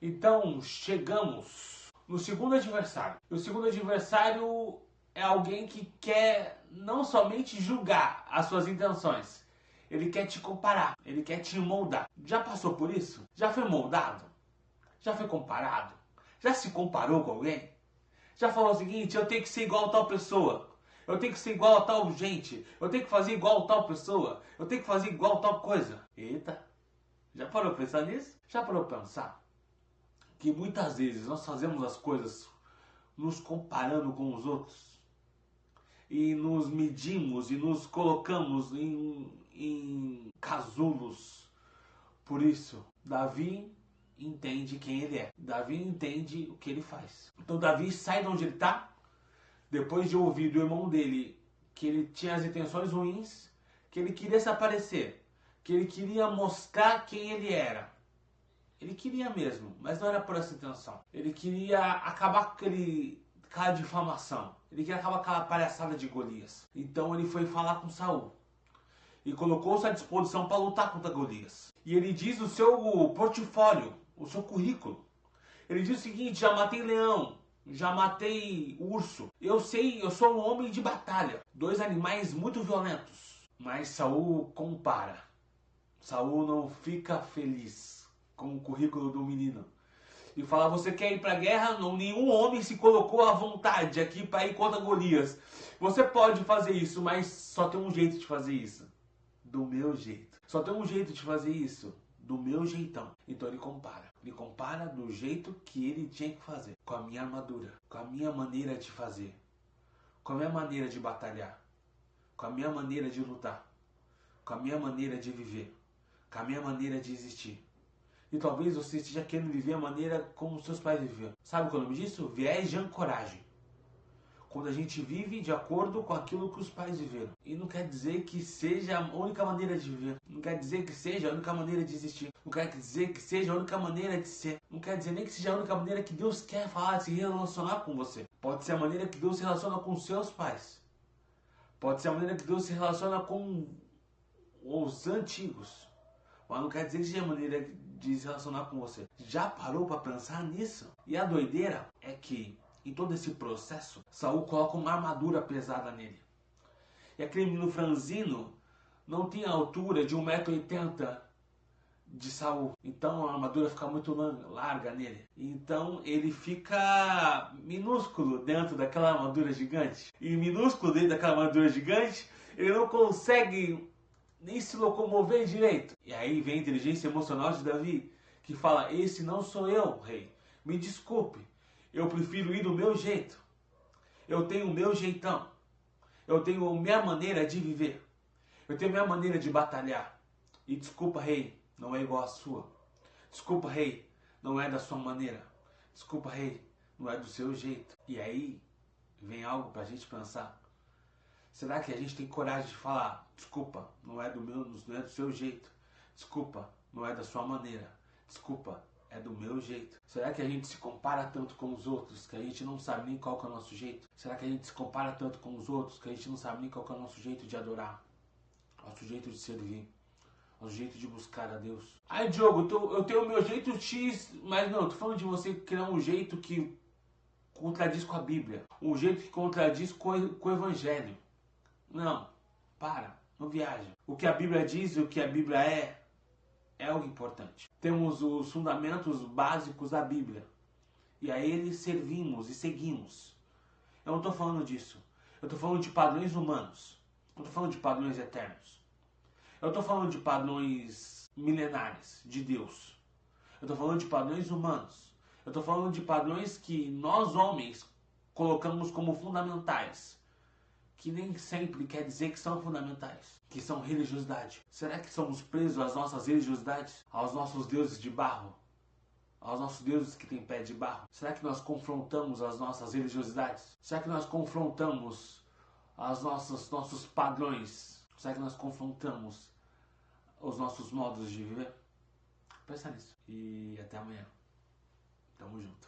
Então chegamos no segundo adversário. O segundo adversário é alguém que quer não somente julgar as suas intenções, ele quer te comparar, ele quer te moldar. Já passou por isso? Já foi moldado? Já foi comparado? Já se comparou com alguém? Já falou o seguinte, eu tenho que ser igual a tal pessoa, eu tenho que ser igual a tal gente, eu tenho que fazer igual a tal pessoa, eu tenho que fazer igual a tal coisa. Eita, já parou pra pensar nisso? Já parou pra pensar que muitas vezes nós fazemos as coisas nos comparando com os outros e nos medimos e nos colocamos em casulos. Por isso, Davi entende quem ele é. Davi entende o que ele faz. Então Davi sai de onde ele está, depois de ouvir do irmão dele que ele tinha as intenções ruins, que ele queria se aparecer, que ele queria mostrar quem ele era. Ele queria mesmo, mas não era por essa intenção. Ele queria acabar com aquela difamação. Ele queria acabar com aquela palhaçada de Golias. Então ele foi falar com Saul e colocou-se à disposição para lutar contra Golias. E ele diz o seu portfólio, o seu currículo. Ele diz o seguinte: já matei leão, já matei urso. Eu sei, eu sou um homem de batalha. Dois animais muito violentos. Mas Saul compara. Saul não fica feliz com o currículo do menino. E fala, você quer ir pra guerra? Não, nenhum homem se colocou à vontade aqui para ir contra Golias. Você pode fazer isso, mas só tem um jeito de fazer isso. Do meu jeito. Só tem um jeito de fazer isso. Do meu jeitão. Então ele compara. Ele compara do jeito que ele tinha que fazer. Com a minha armadura. Com a minha maneira de fazer. Com a minha maneira de batalhar. Com a minha maneira de lutar. Com a minha maneira de viver. Com a minha maneira de existir. E talvez você esteja querendo viver a maneira como seus pais viviam. Sabe qual é o nome disso? Viés de ancoragem. Quando a gente vive de acordo com aquilo que os pais viveram. E não quer dizer que seja a única maneira de viver. Não quer dizer que seja a única maneira de existir. Não quer dizer que seja a única maneira de ser. Não quer dizer nem que seja a única maneira que Deus quer falar, se relacionar com você. Pode ser a maneira que Deus se relaciona com seus pais. Pode ser a maneira que Deus se relaciona com os antigos. Mas não quer dizer que seja a maneira de se relacionar com você. Já parou para pensar nisso? E a doideira é que em todo esse processo, Saul coloca uma armadura pesada nele. E aquele menino franzino não tinha a altura de 1,80 m de Saul. Então a armadura fica muito larga nele. Então ele fica minúsculo dentro daquela armadura gigante. E minúsculo dentro daquela armadura gigante, ele não consegue nem se locomover direito. E aí vem a inteligência emocional de Davi, que fala, esse não sou eu, rei. Me desculpe, eu prefiro ir do meu jeito. Eu tenho o meu jeitão. Eu tenho a minha maneira de viver. Eu tenho a minha maneira de batalhar. E desculpa, rei, não é igual à sua. Desculpa, rei, não é da sua maneira. Desculpa, rei, não é do seu jeito. E aí vem algo pra gente pensar. Será que a gente tem coragem de falar, desculpa, não é do seu jeito. Desculpa, não é da sua maneira. Desculpa, é do meu jeito. Será que a gente se compara tanto com os outros que a gente não sabe nem qual que é o nosso jeito? Será que a gente se compara tanto com os outros que a gente não sabe nem qual que é o nosso jeito de adorar? Nosso jeito de servir? Nosso jeito de buscar a Deus? Ai, Diogo, eu tenho o meu jeito X, mas não, eu tô falando de você criar um jeito que contradiz com a Bíblia. Um jeito que contradiz com o Evangelho. Não, não viaja. O que a Bíblia diz e o que a Bíblia é algo importante. Temos os fundamentos básicos da Bíblia. E a eles servimos e seguimos. Eu não estou falando disso. Eu estou falando de padrões humanos. Eu estou falando de padrões eternos. Eu estou falando de padrões milenares de Deus. Eu estou falando de padrões humanos. Eu estou falando de padrões que nós homens colocamos como fundamentais. Que nem sempre quer dizer que são fundamentais, que são religiosidade. Será que somos presos às nossas religiosidades? Aos nossos deuses de barro? Aos nossos deuses que têm pé de barro? Será que nós confrontamos as nossas religiosidades? Será que nós confrontamos nossos padrões? Será que nós confrontamos os nossos modos de viver? Pensa nisso. E até amanhã. Tamo junto.